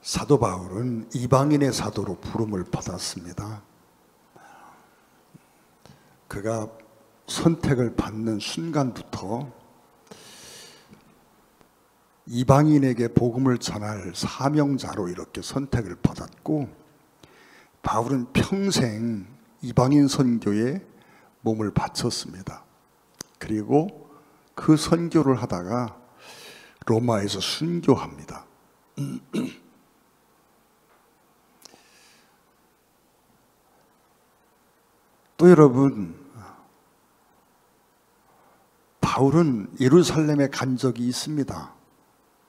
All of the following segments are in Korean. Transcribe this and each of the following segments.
사도 바울은 이방인의 사도로 부름을 받았습니다. 그가 선택을 받는 순간부터 이방인에게 복음을 전할 사명자로 이렇게 선택을 받았고, 바울은 평생 이방인 선교에 몸을 바쳤습니다. 그리고 그 선교를 하다가 로마에서 순교합니다. 또 여러분, 바울은 예루살렘에 간 적이 있습니다.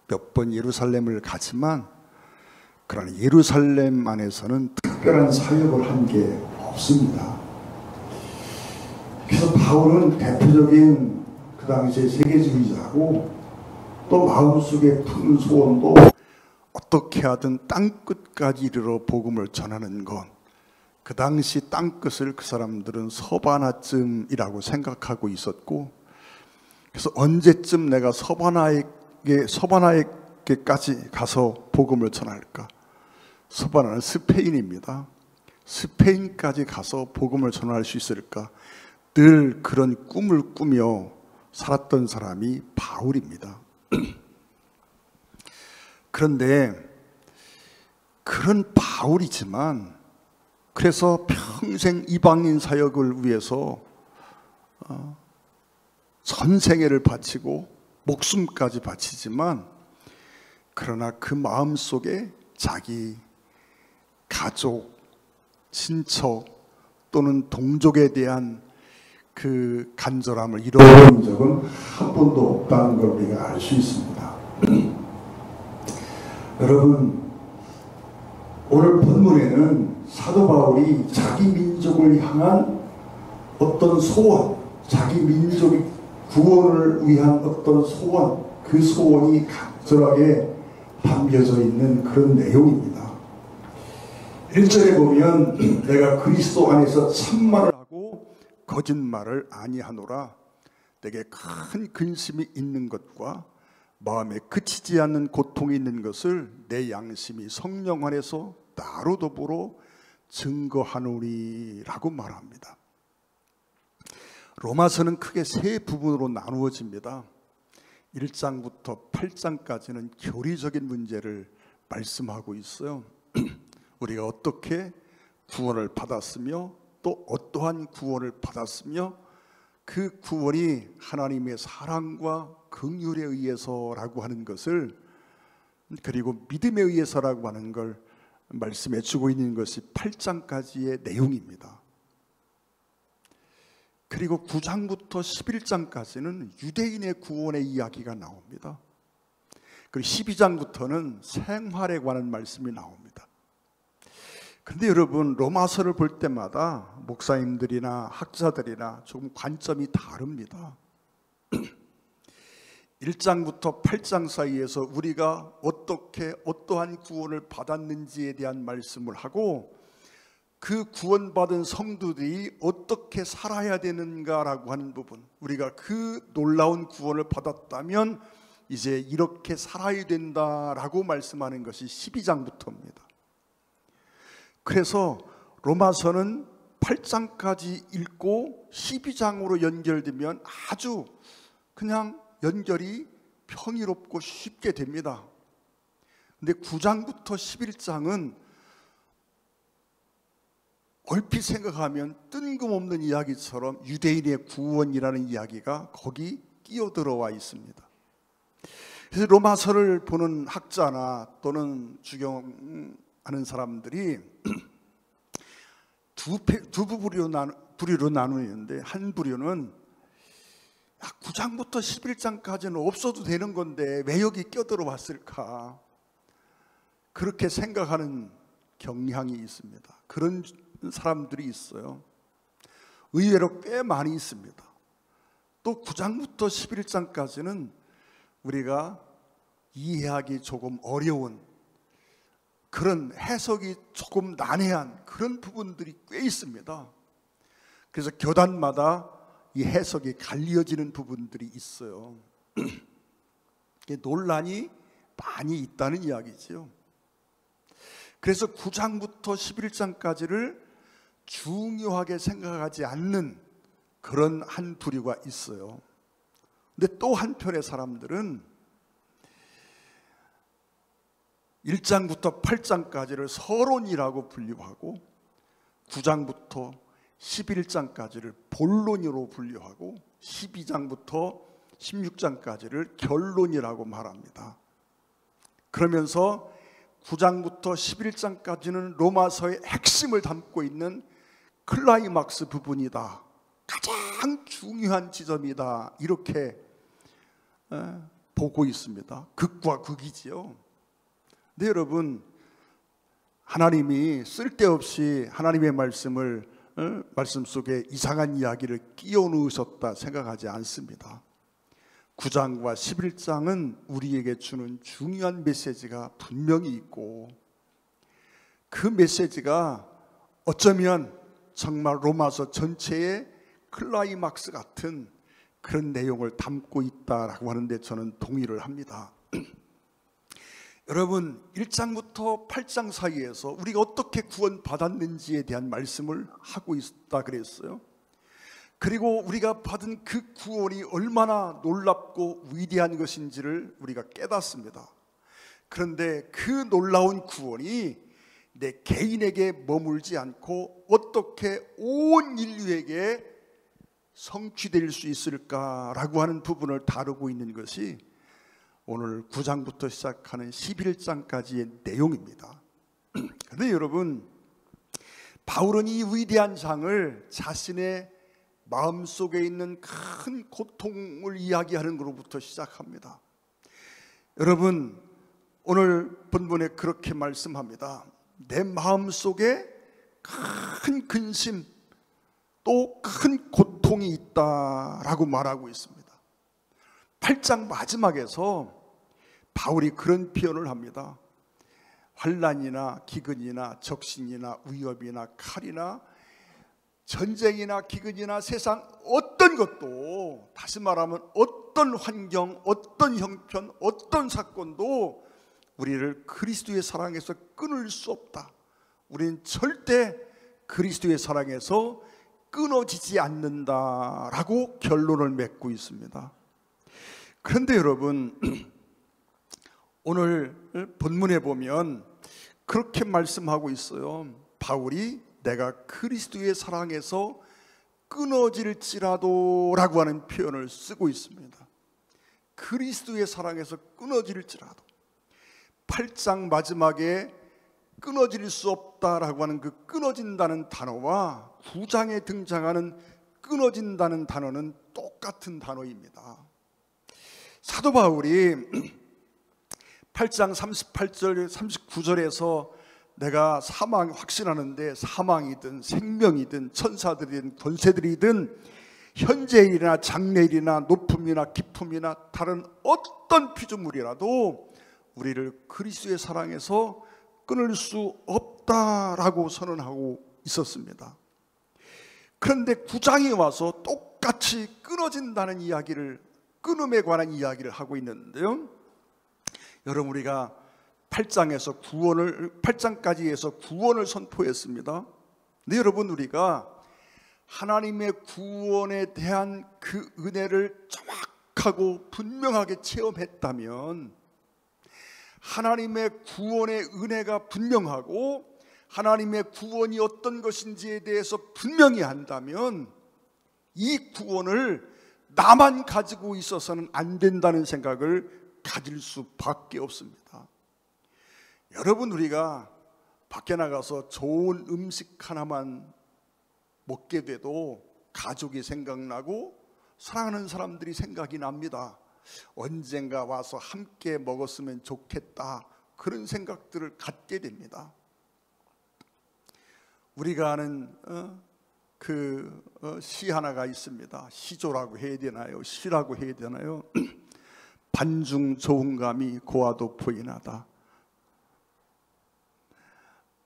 몇 번 예루살렘을 가지만, 그러나 예루살렘 안에서는 특별한 사역을 한 게 없습니다. 그래서 바울은 대표적인 그 당시의 세계주의자고, 또 마음속에 큰 소원도 어떻게 하든 땅끝까지 이르러 복음을 전하는 것, 그 당시 땅끝을 그 사람들은 서바나쯤이라고 생각하고 있었고, 그래서 언제쯤 내가 서바나에게까지 가서 복음을 전할까? 서바나는 스페인입니다. 스페인까지 가서 복음을 전할 수 있을까? 늘 그런 꿈을 꾸며 살았던 사람이 바울입니다. 그런데 그런 바울이지만, 그래서 평생 이방인 사역을 위해서 전생애를 바치고 목숨까지 바치지만, 그러나 그 마음속에 자기 가족, 친척 또는 동족에 대한 그 간절함을 잃어버린 적은 한 번도 없다는 걸 우리가 알 수 있습니다. 여러분, 오늘 본문에는 사도 바울이 자기 민족을 향한 어떤 소원, 자기 민족의 구원을 위한 어떤 소원, 그 소원이 간절하게 담겨져 있는 그런 내용입니다. 1절에 보면 내가 그리스도 안에서 참말을 하고 거짓말을 아니하노라. 내게 큰 근심이 있는 것과 마음에 그치지 않는 고통이 있는 것을 내 양심이 성령 안에서 나로 더불어 증거하노리라고 말합니다. 로마서는 크게 세 부분으로 나누어집니다. 1장부터 8장까지는 교리적인 문제를 말씀하고 있어요. 우리가 어떻게 구원을 받았으며 또 어떠한 구원을 받았으며 그 구원이 하나님의 사랑과 긍휼에 의해서라고 하는 것을, 그리고 믿음에 의해서라고 하는 걸 말씀해 주고 있는 것이 8장까지의 내용입니다. 그리고 9장부터 11장까지는 유대인의 구원의 이야기가 나옵니다. 그리고 12장부터는 생활에 관한 말씀이 나옵니다. 그런데 여러분, 로마서를 볼 때마다 목사님들이나 학자들이나 조금 관점이 다릅니다. 1장부터 8장 사이에서 우리가 어떻게 어떠한 구원을 받았는지에 대한 말씀을 하고, 그 구원받은 성도들이 어떻게 살아야 되는가라고 하는 부분, 우리가 그 놀라운 구원을 받았다면 이제 이렇게 살아야 된다라고 말씀하는 것이 12장부터입니다. 그래서 로마서는 8장까지 읽고 12장으로 연결되면 아주 그냥 연결이 평이롭고 쉽게 됩니다. 근데 9장부터 11장은 얼핏 생각하면 뜬금없는 이야기처럼 유대인의 구원이라는 이야기가 거기 끼어들어와 있습니다. 그래서 로마서를 보는 학자나 또는 주경하는 사람들이 두 부류로 나누는데, 한 부류는 9장부터 11장까지는 없어도 되는 건데 왜 여기 껴들어왔을까, 그렇게 생각하는 경향이 있습니다. 그런 사람들이 있어요. 의외로 꽤 많이 있습니다. 또 9장부터 11장까지는 우리가 이해하기 조금 어려운, 그런 해석이 조금 난해한 그런 부분들이 꽤 있습니다. 그래서 교단마다 이 해석이 갈려지는 부분들이 있어요. 논란이 많이 있다는 이야기죠. 그래서 9장부터 11장까지를 중요하게 생각하지 않는 그런 한 부류가 있어요. 근데 또 한편의 사람들은 1장부터 8장까지를 서론이라고 분류하고 9장부터 11장까지를 본론으로 분류하고 12장부터 16장까지를 결론이라고 말합니다. 그러면서 9장부터 11장까지는 로마서의 핵심을 담고 있는 클라이막스 부분이다, 가장 중요한 지점이다, 이렇게 보고 있습니다. 극과 극이지요. 근데 여러분, 하나님이 쓸데없이 하나님의 말씀을 말씀 속에 이상한 이야기를 끼워 넣으셨다 생각하지 않습니다. 9장과 11장은 우리에게 주는 중요한 메시지가 분명히 있고, 그 메시지가 어쩌면 정말 로마서 전체의 클라이막스 같은 그런 내용을 담고 있다라고 하는데 저는 동의를 합니다. 여러분, 1장부터 8장 사이에서 우리가 어떻게 구원받았는지에 대한 말씀을 하고 있다 그랬어요. 그리고 우리가 받은 그 구원이 얼마나 놀랍고 위대한 것인지를 우리가 깨닫습니다. 그런데 그 놀라운 구원이 내 개인에게 머물지 않고 어떻게 온 인류에게 성취될 수 있을까라고 하는 부분을 다루고 있는 것이 오늘 9장부터 시작하는 11장까지의 내용입니다. 그런데 여러분, 바울은 이 위대한 장을 자신의 마음속에 있는 큰 고통을 이야기하는 것으로부터 시작합니다. 여러분, 오늘 본문에 그렇게 말씀합니다. 내 마음속에 큰 근심, 또 큰 고통이 있다라고 말하고 있습니다. 8장 마지막에서 바울이 그런 표현을 합니다. 환난이나 기근이나 적신이나 위협이나 칼이나 전쟁이나 기근이나 세상 어떤 것도, 다시 말하면 어떤 환경, 어떤 형편, 어떤 사건도 우리를 그리스도의 사랑에서 끊을 수 없다. 우리는 절대 그리스도의 사랑에서 끊어지지 않는다라고 결론을 맺고 있습니다. 그런데 여러분, 오늘 본문에 보면 그렇게 말씀하고 있어요. 바울이 내가 그리스도의 사랑에서 끊어질지라도 라고 하는 표현을 쓰고 있습니다. 그리스도의 사랑에서 끊어질지라도. 8장 마지막에 끊어질 수 없다라고 하는 그 끊어진다는 단어와 9장에 등장하는 끊어진다는 단어는 똑같은 단어입니다. 사도 바울이 8장 38절 39절에서 내가 사망 확신하는데 사망이든 생명이든 천사들이든 권세들이든 현재일이나 장래일이나 높음이나 깊음이나 다른 어떤 피조물이라도 우리를 그리스도의 사랑에서 끊을 수 없다라고 선언하고 있었습니다. 그런데 9장에 와서 똑같이 끊어진다는 이야기를, 끊음에 관한 이야기를 하고 있는데요. 여러분, 우리가 8장까지 해서 구원을 선포했습니다. 근데 여러분, 우리가 하나님의 구원에 대한 그 은혜를 정확하고 분명하게 체험했다면, 하나님의 구원의 은혜가 분명하고 하나님의 구원이 어떤 것인지에 대해서 분명히 한다면 이 구원을 나만 가지고 있어서는 안 된다는 생각을 가질 수밖에 없습니다. 여러분, 우리가 밖에 나가서 좋은 음식 하나만 먹게 돼도 가족이 생각나고 사랑하는 사람들이 생각이 납니다. 언젠가 와서 함께 먹었으면 좋겠다, 그런 생각들을 갖게 됩니다. 우리가 아는 시 하나가 있습니다. 시조라고 해야 되나요? 시라고 해야 되나요? 반중 좋은 감이 고와도 포인하다.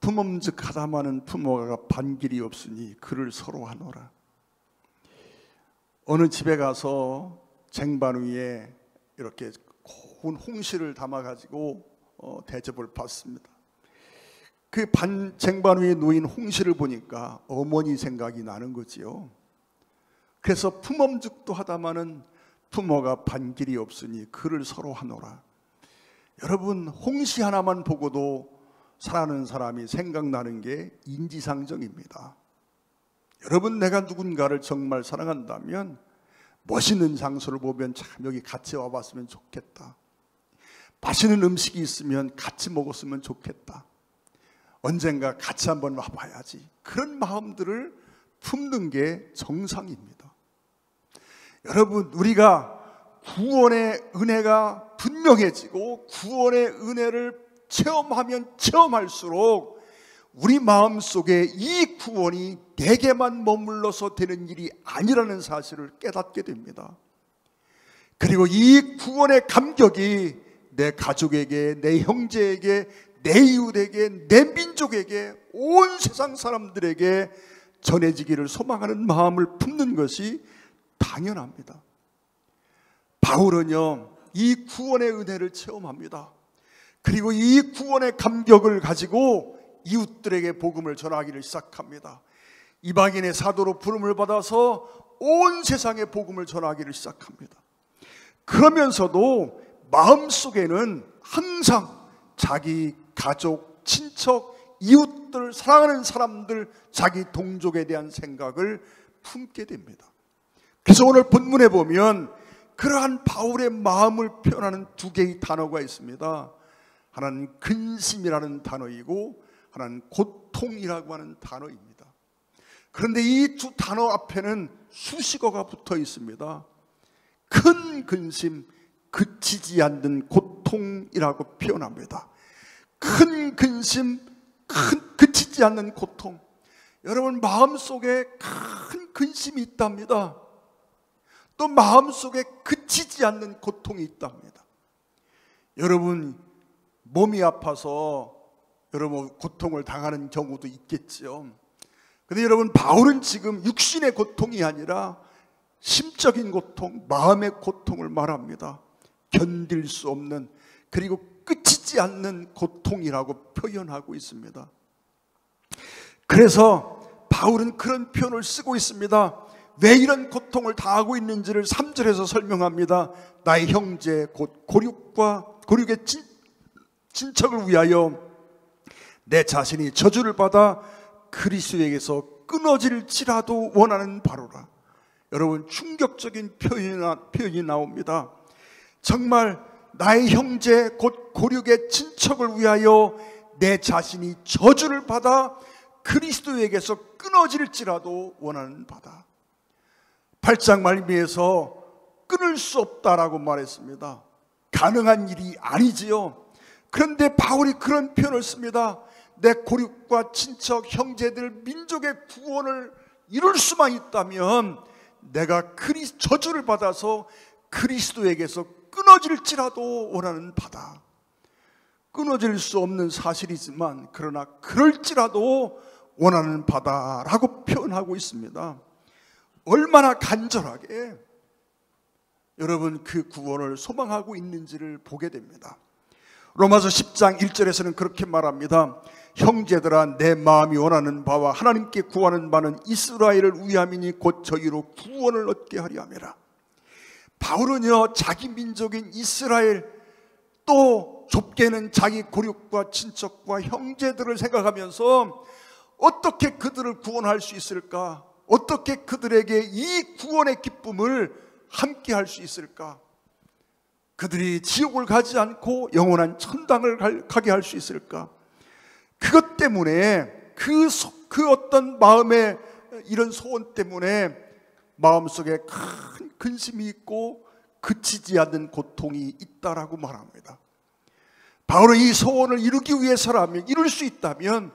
품엄즉하다마는 부모가 반길이 없으니 그를 서로 하노라. 어느 집에 가서 쟁반 위에 이렇게 고운 홍시를 담아가지고 대접을 받습니다. 그 쟁반 위에 놓인 홍시를 보니까 어머니 생각이 나는 거지요. 그래서 품엄죽도 하다마는 부모가 반길이 없으니 그를 서로 하노라. 여러분, 홍시 하나만 보고도 사랑하는 사람이 생각나는 게 인지상정입니다. 여러분, 내가 누군가를 정말 사랑한다면 멋있는 장소를 보면 참 여기 같이 와봤으면 좋겠다. 맛있는 음식이 있으면 같이 먹었으면 좋겠다. 언젠가 같이 한번 와봐야지. 그런 마음들을 품는 게 정상입니다. 여러분, 우리가 구원의 은혜가 분명해지고 구원의 은혜를 체험하면 체험할수록 우리 마음속에 이 구원이 내게만 머물러서 되는 일이 아니라는 사실을 깨닫게 됩니다. 그리고 이 구원의 감격이 내 가족에게, 내 형제에게, 내 이웃에게, 내 민족에게, 온 세상 사람들에게 전해지기를 소망하는 마음을 품는 것이 당연합니다. 바울은요, 이 구원의 은혜를 체험합니다. 그리고 이 구원의 감격을 가지고 이웃들에게 복음을 전하기를 시작합니다. 이방인의 사도로 부름을 받아서 온 세상에 복음을 전하기를 시작합니다. 그러면서도 마음속에는 항상 자기 가족, 친척, 이웃들, 사랑하는 사람들, 자기 동족에 대한 생각을 품게 됩니다. 그래서 오늘 본문에 보면 그러한 바울의 마음을 표현하는 두 개의 단어가 있습니다. 하나는 근심이라는 단어이고 하나는 고통이라고 하는 단어입니다. 그런데 이 두 단어 앞에는 수식어가 붙어 있습니다. 큰 근심, 그치지 않는 고통이라고 표현합니다. 큰 근심, 그치지 않는 고통. 여러분, 마음속에 큰 근심이 있답니다. 또 마음속에 그치지 않는 고통이 있답니다. 여러분, 몸이 아파서 여러분 고통을 당하는 경우도 있겠죠. 그런데 여러분, 바울은 지금 육신의 고통이 아니라 심적인 고통, 마음의 고통을 말합니다. 견딜 수 없는, 그리고 끝이지 않는 고통이라고 표현하고 있습니다. 그래서 바울은 그런 표현을 쓰고 있습니다. 왜 이런 고통을 당하고 있는지를 3절에서 설명합니다. 나의 형제 곧 고륙의 친척을 위하여 내 자신이 저주를 받아 그리스도에게서 끊어질지라도 원하는 바로라. 여러분, 충격적인 표현이 나옵니다. 정말 나의 형제 곧 고륙의 친척을 위하여 내 자신이 저주를 받아 그리스도에게서 끊어질지라도 원하는 바다. 8장 말미에서 끊을 수 없다라고 말했습니다. 가능한 일이 아니지요. 그런데 바울이 그런 표현을 씁니다. 내 고륙과 친척, 형제들, 민족의 구원을 이룰 수만 있다면 내가 저주를 받아서 그리스도에게서 끊어질지라도 원하는 바다. 끊어질 수 없는 사실이지만 그러나 그럴지라도 원하는 바다라고 표현하고 있습니다. 얼마나 간절하게 여러분 그 구원을 소망하고 있는지를 보게 됩니다. 로마서 10장 1절에서는 그렇게 말합니다. 형제들아, 내 마음이 원하는 바와 하나님께 구하는 바는 이스라엘을 위함이니 곧 저희로 구원을 얻게 하려 함이라. 바울은요, 자기 민족인 이스라엘, 또 좁게는 자기 고륙과 친척과 형제들을 생각하면서 어떻게 그들을 구원할 수 있을까? 어떻게 그들에게 이 구원의 기쁨을 함께 할 수 있을까? 그들이 지옥을 가지 않고 영원한 천당을 가게 할 수 있을까? 그것 때문에 그 어떤 마음의 이런 소원 때문에 마음속에 큰 근심이 있고 그치지 않는 고통이 있다라고 말합니다. 바울은 이 소원을 이루기 위해서라면, 이룰 수 있다면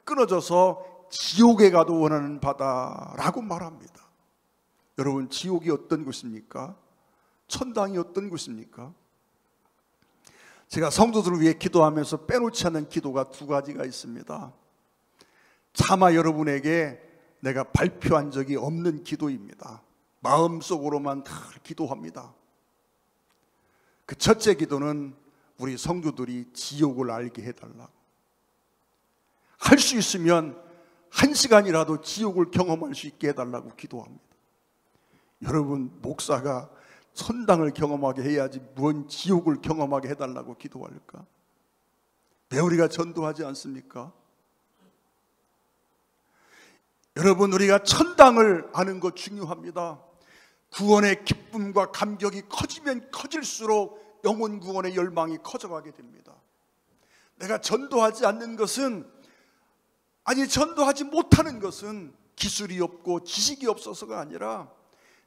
끊어져서 지옥에 가도 원하는 바다라고 말합니다. 여러분, 지옥이 어떤 곳입니까? 천당이 어떤 곳입니까? 제가 성도들을 위해 기도하면서 빼놓지 않는 기도가 두 가지가 있습니다. 차마 여러분에게 내가 발표한 적이 없는 기도입니다. 마음속으로만 다 기도합니다. 그 첫째 기도는 우리 성도들이 지옥을 알게 해달라고. 할 수 있으면 1시간이라도 지옥을 경험할 수 있게 해달라고 기도합니다. 여러분, 목사가 천당을 경험하게 해야지 뭔 지옥을 경험하게 해달라고 기도할까? 왜 우리가 전도하지 않습니까? 여러분, 우리가 천당을 아는 것 중요합니다. 구원의 기쁨과 감격이 커지면 커질수록 영혼 구원의 열망이 커져가게 됩니다. 내가 전도하지 않는 것은, 아니 전도하지 못하는 것은 기술이 없고 지식이 없어서가 아니라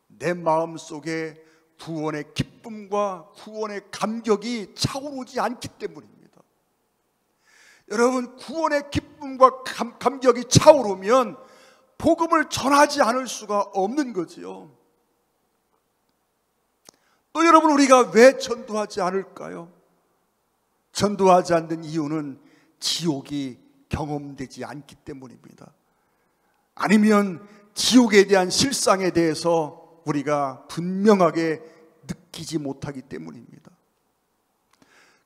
내 마음속에 구원의 기쁨과 구원의 감격이 차오르지 않기 때문입니다. 여러분, 구원의 기쁨과 감격이 차오르면 복음을 전하지 않을 수가 없는 거지요. 또 여러분, 우리가 왜 전도하지 않을까요? 전도하지 않는 이유는 지옥이 경험되지 않기 때문입니다. 아니면 지옥에 대한 실상에 대해서 우리가 분명하게 느끼지 못하기 때문입니다.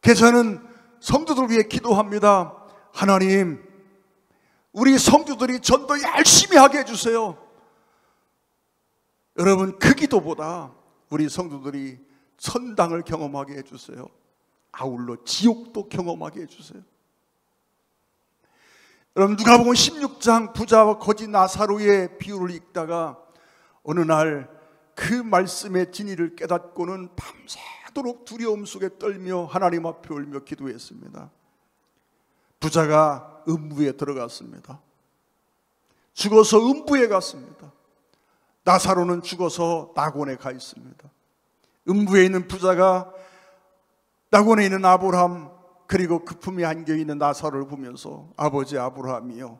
그래서 저는 성도들 위해 기도합니다. 하나님, 우리 성도들이 전도 열심히 하게 해주세요. 여러분, 그 기도보다 우리 성도들이 천당을 경험하게 해주세요. 아울러 지옥도 경험하게 해주세요. 여러분, 누가복음 16장 부자와 거지 나사로의 비유를 읽다가 어느 날 그 말씀의 진리를 깨닫고는 밤새도록 두려움 속에 떨며 하나님 앞에 울며 기도했습니다. 부자가 음부에 들어갔습니다. 죽어서 음부에 갔습니다. 나사로는 죽어서 낙원에 가 있습니다. 음부에 있는 부자가 낙원에 있는 아브라함, 그리고 그 품에 안겨 있는 나사로를 보면서 아버지 아브라함이요,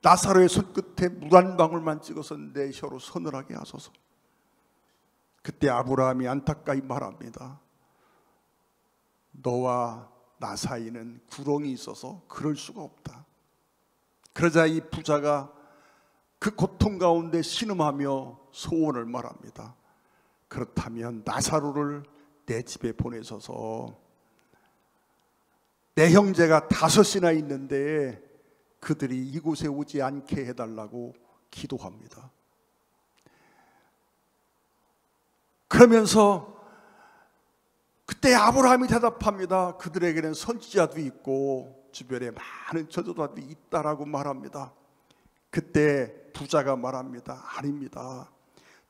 나사로의 손끝에 물 한 방울만 찍어서 내 혀로 서늘하게 하소서. 그때 아브라함이 안타까이 말합니다. 너와 나 사이는 구렁이 있어서 그럴 수가 없다. 그러자 이 부자가 그 고통 가운데 신음하며 소원을 말합니다. 그렇다면 나사로를 내 집에 보내셔서 내 형제가 5이나 있는데 그들이 이곳에 오지 않게 해달라고 기도합니다. 그러면서 그때 아브라함이 대답합니다. 그들에게는 선지자도 있고 주변에 많은 저주자도 있다라고 말합니다. 그때 부자가 말합니다. 아닙니다.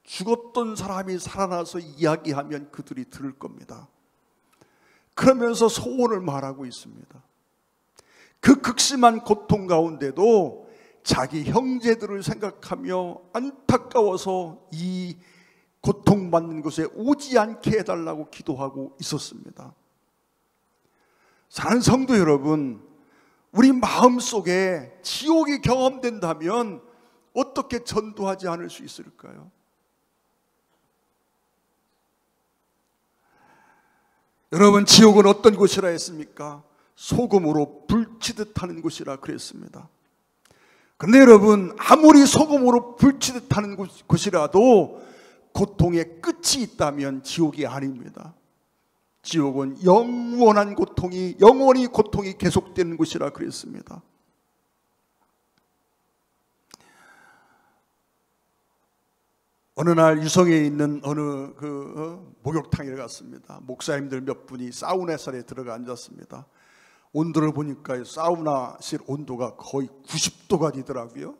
죽었던 사람이 살아나서 이야기하면 그들이 들을 겁니다. 그러면서 소원을 말하고 있습니다. 그 극심한 고통 가운데도 자기 형제들을 생각하며 안타까워서 이 고통받는 곳에 오지 않게 해달라고 기도하고 있었습니다. 사랑하는 성도 여러분, 우리 마음속에 지옥이 경험된다면 어떻게 전도하지 않을 수 있을까요? 여러분, 지옥은 어떤 곳이라 했습니까? 소금으로 불치듯 하는 곳이라 그랬습니다. 그런데 여러분, 아무리 소금으로 불치듯 하는 곳이라도 고통의 끝이 있다면 지옥이 아닙니다. 지옥은 영원한 고통이, 영원히 고통이 계속되는 곳이라 그랬습니다. 어느 날 유성에 있는 어느 목욕탕에 갔습니다. 목사님들 몇 분이 사우나실에 들어가 앉았습니다. 온도를 보니까 사우나실 온도가 거의 90도가 되더라고요.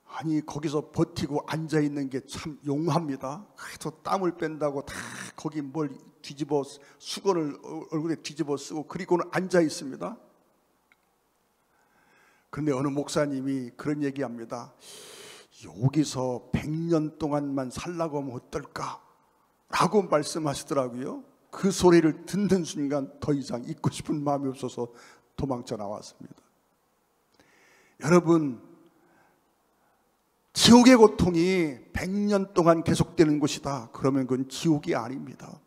아니, 거기서 버티고 앉아있는 게 참 용합니다. 그래서 땀을 뺀다고 다 거기 뭘 뒤집어, 수건을 얼굴에 뒤집어 쓰고 그리고는 앉아있습니다. 그런데 어느 목사님이 그런 얘기합니다. 여기서 100년 동안만 살라고 하면 어떨까? 라고 말씀하시더라고요. 그 소리를 듣는 순간 더 이상 있고 싶은 마음이 없어서 도망쳐 나왔습니다. 여러분, 지옥의 고통이 100년 동안 계속되는 것이다. 그러면 그건 지옥이 아닙니다.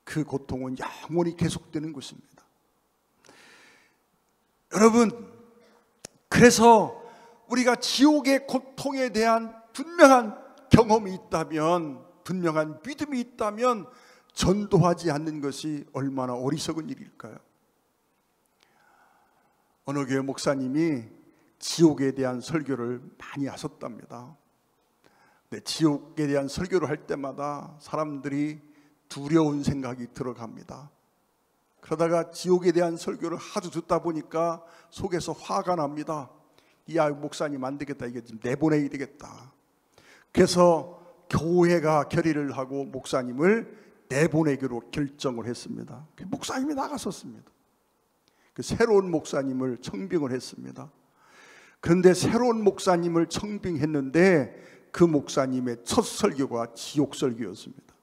그 고통은 영원히 계속되는 것입니다. 여러분, 그래서 우리가 지옥의 고통에 대한 분명한 경험이 있다면, 분명한 믿음이 있다면 전도하지 않는 것이 얼마나 어리석은 일일까요? 어느 교회 목사님이 지옥에 대한 설교를 많이 하셨답니다. 근데 지옥에 대한 설교를 할 때마다 사람들이 두려운 생각이 들어갑니다. 그러다가 지옥에 대한 설교를 하도 듣다 보니까 속에서 화가 납니다. 야, 목사님 안 되겠다. 이게 좀 내보내야 되겠다. 그래서 교회가 결의를 하고 목사님을 내보내기로 결정을 했습니다. 목사님이 나갔었습니다. 그 새로운 목사님을 청빙을 했습니다. 그런데 새로운 목사님을 청빙했는데 그 목사님의 첫 설교가 지옥 설교였습니다.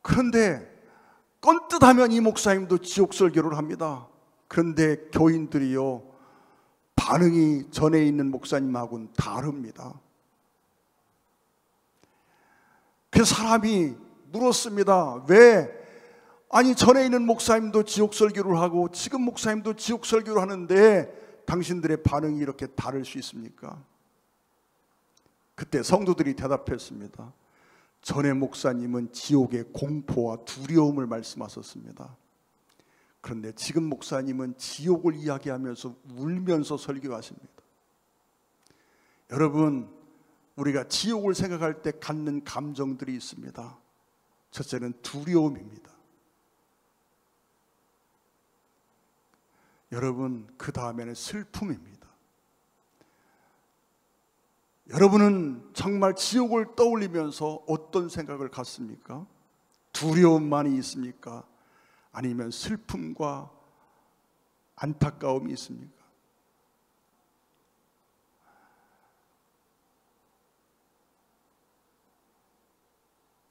그런데 껌뜻하면 이 목사님도 지옥 설교를 합니다. 그런데 교인들이요, 반응이 전에 있는 목사님하고는 다릅니다. 그 사람이 물었습니다. 왜? 아니, 전에 있는 목사님도 지옥 설교를 하고 지금 목사님도 지옥 설교를 하는데 당신들의 반응이 이렇게 다를 수 있습니까? 그때 성도들이 대답했습니다. 전에 목사님은 지옥의 공포와 두려움을 말씀하셨습니다. 그런데 지금 목사님은 지옥을 이야기하면서 울면서 설교하십니다. 여러분, 우리가 지옥을 생각할 때 갖는 감정들이 있습니다. 첫째는 두려움입니다. 여러분, 그 다음에는 슬픔입니다. 여러분은 정말 지옥을 떠올리면서 어떤 생각을 갖습니까? 두려움만이 있습니까? 아니면 슬픔과 안타까움이 있습니까?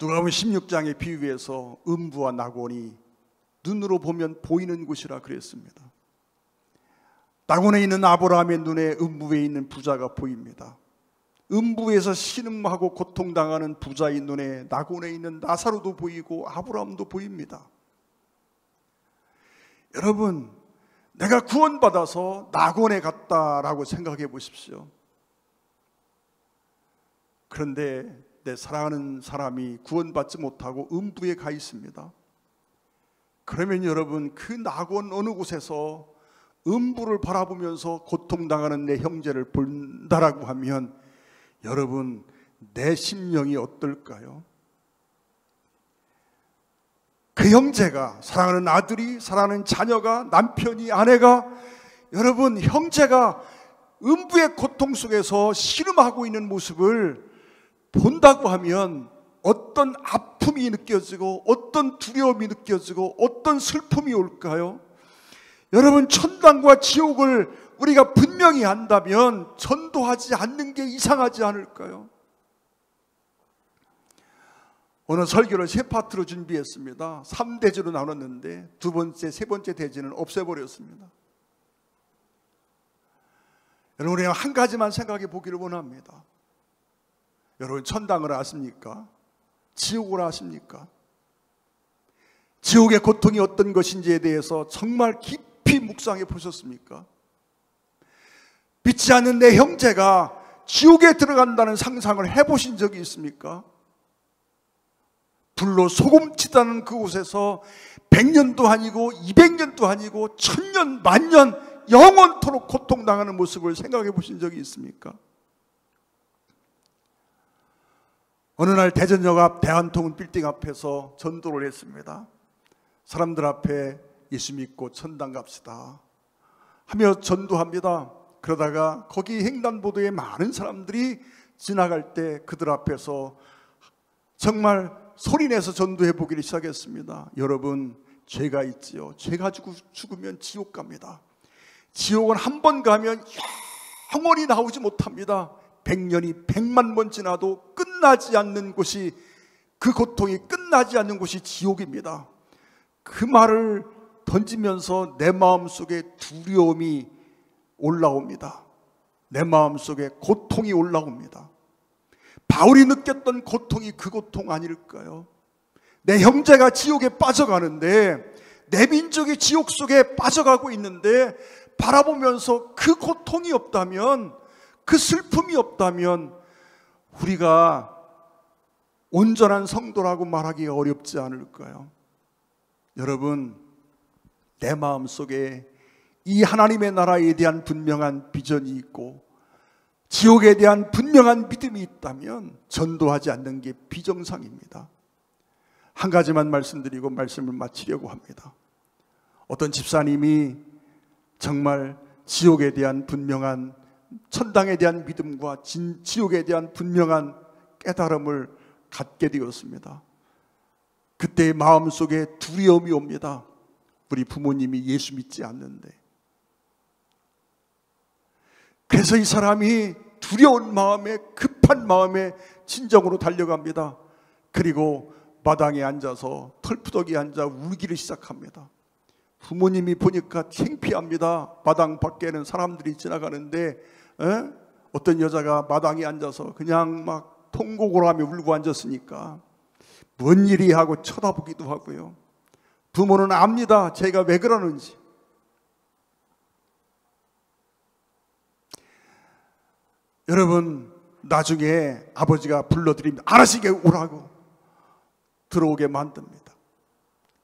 누가복음 16장의 비유에서 음부와 낙원이 눈으로 보면 보이는 곳이라 그랬습니다. 낙원에 있는 아브라함의 눈에 음부에 있는 부자가 보입니다. 음부에서 신음하고 고통당하는 부자의 눈에 낙원에 있는 나사로도 보이고 아브라함도 보입니다. 여러분, 내가 구원받아서 낙원에 갔다라고 생각해 보십시오. 그런데 내 사랑하는 사람이 구원받지 못하고 음부에 가 있습니다. 그러면 여러분, 그 낙원 어느 곳에서 음부를 바라보면서 고통당하는 내 형제를 본다라고 하면 여러분, 내 심령이 어떨까요? 그 형제가, 사랑하는 아들이, 사랑하는 자녀가, 남편이, 아내가, 여러분, 형제가 음부의 고통 속에서 신음하고 있는 모습을 본다고 하면 어떤 아픔이 느껴지고 어떤 두려움이 느껴지고 어떤 슬픔이 올까요? 여러분, 천당과 지옥을 우리가 분명히 안다면 전도하지 않는 게 이상하지 않을까요? 오늘 설교를 세 파트로 준비했습니다. 3대지로 나눴는데 두 번째, 세 번째 대지는 없애버렸습니다. 여러분, 우리가 한 가지만 생각해 보기를 원합니다. 여러분, 천당을 아십니까? 지옥을 아십니까? 지옥의 고통이 어떤 것인지에 대해서 정말 깊이 묵상해 보셨습니까? 믿지 않는 내 형제가 지옥에 들어간다는 상상을 해보신 적이 있습니까? 불로 소금치다는 그곳에서 100년도 아니고 200년도 아니고 1000년, 만년 영원토록 고통당하는 모습을 생각해 보신 적이 있습니까? 어느 날 대전역 앞 대한통운 빌딩 앞에서 전도를 했습니다. 사람들 앞에 예수 믿고 천당 갑시다 하며 전도합니다. 그러다가 거기 횡단보도에 많은 사람들이 지나갈 때 그들 앞에서 정말 소리내서 전도해 보기를 시작했습니다. 여러분, 죄가 있지요. 죄 가지고 죽으면 지옥 갑니다. 지옥은 한 번 가면 영원히 나오지 못합니다. 100년이 100만 번 지나도 끝나지 않는 곳이, 그 고통이 끝나지 않는 곳이 지옥입니다. 그 말을 던지면서 내 마음속에 두려움이 올라옵니다. 내 마음속에 고통이 올라옵니다. 바울이 느꼈던 고통이 그 고통 아닐까요? 내 형제가 지옥에 빠져가는데, 내 민족이 지옥 속에 빠져가고 있는데 바라보면서 그 고통이 없다면, 그 슬픔이 없다면 우리가 온전한 성도라고 말하기 어렵지 않을까요? 여러분, 내 마음속에 이 하나님의 나라에 대한 분명한 비전이 있고 지옥에 대한 분명한 믿음이 있다면 전도하지 않는 게 비정상입니다. 한 가지만 말씀드리고 말씀을 마치려고 합니다. 어떤 집사님이 정말 지옥에 대한 분명한, 천당에 대한 믿음과 지옥에 대한 분명한 깨달음을 갖게 되었습니다. 그때 마음속에 두려움이 옵니다. 우리 부모님이 예수 믿지 않는데. 그래서 이 사람이 두려운 마음에, 급한 마음에 친정으로 달려갑니다. 그리고 마당에 앉아서 털푸덕이 앉아 울기를 시작합니다. 부모님이 보니까 창피합니다. 마당 밖에는 사람들이 지나가는데 어떤 여자가 마당에 앉아서 그냥 막 통곡을 하며 울고 앉았으니까 뭔 일이 하고 쳐다보기도 하고요. 부모는 압니다. 제가 왜 그러는지. 여러분, 나중에 아버지가 불러드립니다. 알아시게 오라고 들어오게 만듭니다.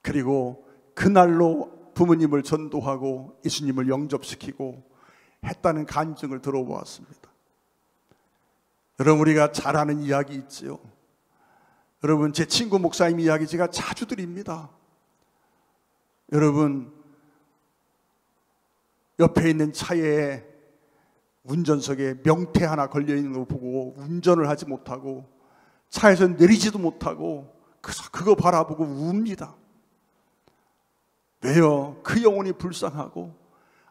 그리고 그날로 부모님을 전도하고 예수님을 영접시키고 했다는 간증을 들어보았습니다. 여러분, 우리가 잘 아는 이야기 있지요. 여러분, 제 친구 목사님 이야기 제가 자주 드립니다. 여러분, 옆에 있는 차에 운전석에 명태 하나 걸려있는 거 보고 운전을 하지 못하고 차에서 내리지도 못하고 그거 바라보고 웁니다. 왜요? 그 영혼이 불쌍하고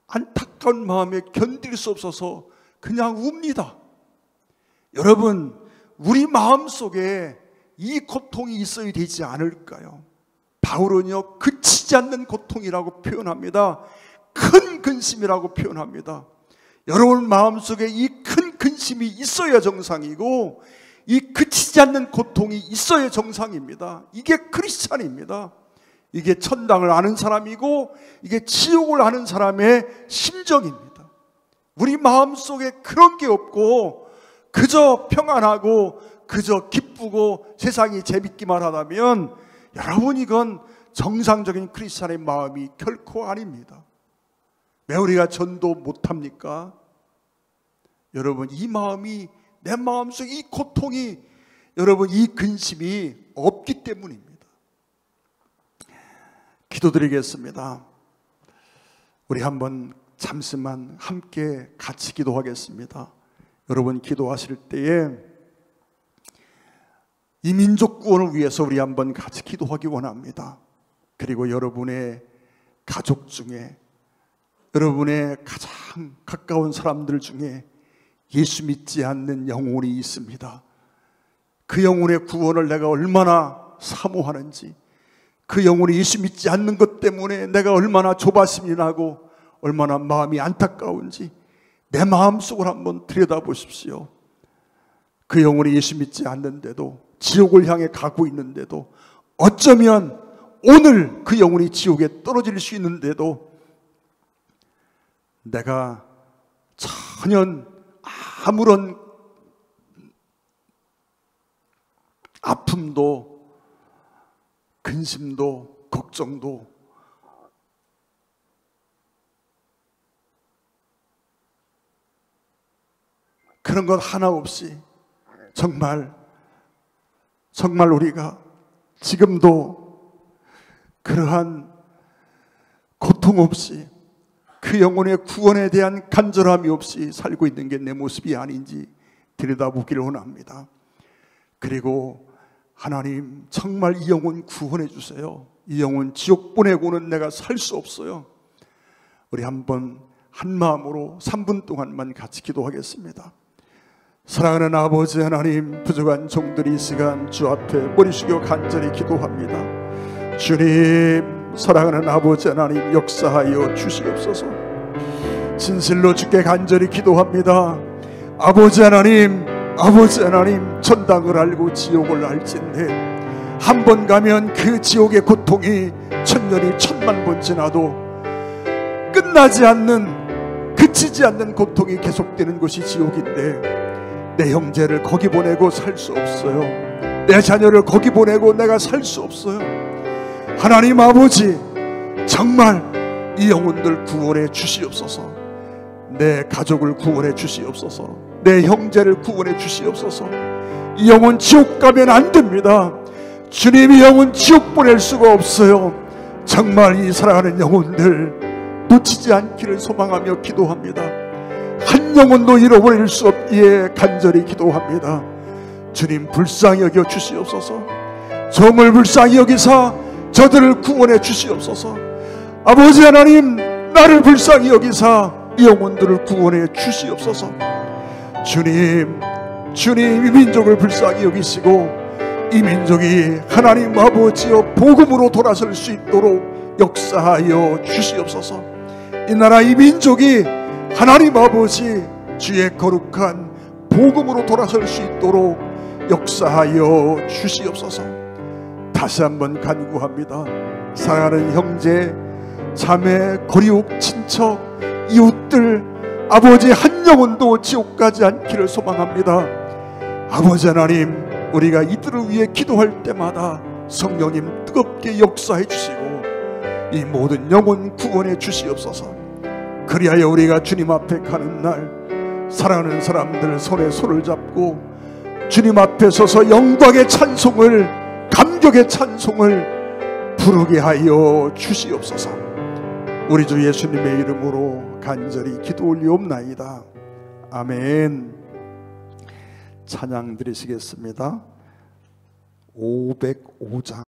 안타까운 마음에 견딜 수 없어서 그냥 웁니다. 여러분, 우리 마음속에 이 고통이 있어야 되지 않을까요? 바울은요, 그치지 않는 고통이라고 표현합니다. 큰 근심이라고 표현합니다. 여러분 마음속에 이 큰 근심이 있어야 정상이고 이 그치지 않는 고통이 있어야 정상입니다. 이게 크리스찬입니다. 이게 천당을 아는 사람이고 이게 지옥을 아는 사람의 심정입니다. 우리 마음속에 그런 게 없고 그저 평안하고 그저 기쁘고 세상이 재밌기만 하다면 여러분, 이건 정상적인 크리스찬의 마음이 결코 아닙니다. 왜 우리가 전도 못합니까? 여러분, 이 마음이, 내 마음속에 이 고통이, 여러분, 이 근심이 없기 때문입니다. 기도드리겠습니다. 우리 한번 잠시만 함께 같이 기도하겠습니다. 여러분, 기도하실 때에 이 민족 구원을 위해서 우리 한번 같이 기도하기 원합니다. 그리고 여러분의 가족 중에, 여러분의 가장 가까운 사람들 중에 예수 믿지 않는 영혼이 있습니다. 그 영혼의 구원을 내가 얼마나 사모하는지, 그 영혼이 예수 믿지 않는 것 때문에 내가 얼마나 조바심이 나고 얼마나 마음이 안타까운지 내 마음속을 한번 들여다보십시오. 그 영혼이 예수 믿지 않는데도, 지옥을 향해 가고 있는데도, 어쩌면 오늘 그 영혼이 지옥에 떨어질 수 있는데도 내가 전혀 아무런 아픔도 근심도 걱정도 그런 것 하나 없이 정말 우리가 지금도 그러한 고통 없이 그 영혼의 구원에 대한 간절함이 없이 살고 있는 게 내 모습이 아닌지 들여다보기를 원합니다. 그리고 하나님, 정말 이 영혼 구원해 주세요. 이 영혼 지옥 보내고는 내가 살 수 없어요. 우리 한번 한 마음으로 3분 동안만 같이 기도하겠습니다. 사랑하는 아버지 하나님, 부족한 종들이 이 시간 주 앞에 머리 숙여 간절히 기도합니다. 주님, 사랑하는 아버지 하나님, 역사하여 주시옵소서. 진실로 주께 간절히 기도합니다. 아버지 하나님, 천당을 알고 지옥을 알진데 한 번 가면 그 지옥의 고통이 천년이 천만 번 지나도 끝나지 않는, 그치지 않는 고통이 계속되는 것이 지옥인데 내 형제를 거기 보내고 살 수 없어요. 내 자녀를 거기 보내고 내가 살 수 없어요. 하나님 아버지, 정말 이 영혼들 구원해 주시옵소서. 내 가족을 구원해 주시옵소서. 내 형제를 구원해 주시옵소서. 이 영혼 지옥 가면 안 됩니다. 주님, 이 영혼 지옥 보낼 수가 없어요. 정말 이 사랑하는 영혼들 놓치지 않기를 소망하며 기도합니다. 한 영혼도 잃어버릴 수 없기에 간절히 기도합니다. 주님, 불쌍히 여겨 주시옵소서. 정을 불쌍히 여기사 저들을 구원해 주시옵소서. 아버지 하나님, 나를 불쌍히 여기사 이 영혼들을 구원해 주시옵소서. 주님, 이 민족을 불쌍히 여기시고 이 민족이 하나님 아버지여 복음으로 돌아설 수 있도록 역사하여 주시옵소서. 이 나라 이 민족이 하나님 아버지 주의 거룩한 복음으로 돌아설 수 있도록 역사하여 주시옵소서. 다시 한번 간구합니다. 사랑하는 형제, 자매, 거리옥, 친척, 이웃들, 아버지 한 영혼도 지옥 가지 않기를 소망합니다. 아버지 하나님, 우리가 이들을 위해 기도할 때마다 성령님 뜨겁게 역사해 주시고 이 모든 영혼 구원해 주시옵소서. 그리하여 우리가 주님 앞에 가는 날 사랑하는 사람들 손에 손을 잡고 주님 앞에 서서 영광의 찬송을, 감격의 찬송을 부르게 하여 주시옵소서. 우리 주 예수님의 이름으로 간절히 기도 올리옵나이다. 아멘. 찬양 드리시겠습니다. 505장